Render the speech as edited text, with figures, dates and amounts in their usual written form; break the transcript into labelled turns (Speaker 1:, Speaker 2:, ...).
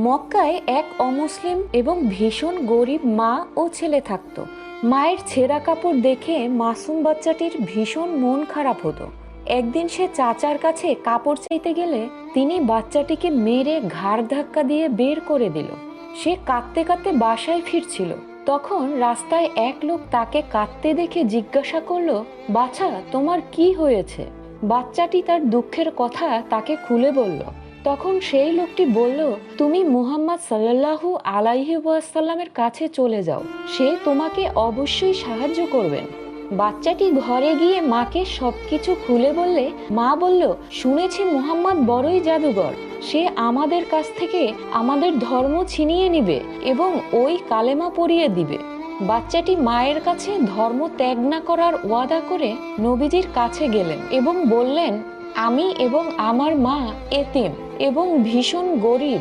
Speaker 1: মক্কায় এক অমুসলিম এবং ভীষণ গরিব মা ও ছেলে থাকত। মায়ের ছেঁড়া কাপড় দেখে মাসুম বাচ্চাটির ভীষণ মন খারাপ হতো। একদিন সে চাচার কাছে কাপড় চাইতে গেলে তিনি বাচ্চাটিকে মেরে ঘাড় ধাক্কা দিয়ে বের করে দিল। সে কাঁদতে কাঁদতে বাসায় ফিরছিল। তখন রাস্তায় এক লোক তাকে কাঁদতে দেখে জিজ্ঞাসা করলো, বাছা, তোমার কি হয়েছে? বাচ্চাটি তার দুঃখের কথা তাকে খুলে বলল। তখন সেই লোকটি বলল, তুমি মুহাম্মদ সাল্লাল্লাহু আলাইহি ওয়াসাল্লামের কাছে চলে যাও, সে তোমাকে অবশ্যই সাহায্য করবেন। বাচ্চাটি ঘরে গিয়ে মাকে সবকিছু খুলে বললে মা বলল, শুনেছি মুহাম্মদ বড়ই জাদুঘর, সে আমাদের কাছ থেকে আমাদের ধর্ম ছিনিয়ে নিবে এবং ওই কালেমা পড়িয়ে দিবে। বাচ্চাটি মায়ের কাছে ধর্ম ত্যাগ না করার ওয়াদা করে নবীজির কাছে গেলেন এবং বললেন, আমি এবং আমার মা এতিম এবং ভীষণ গরিব।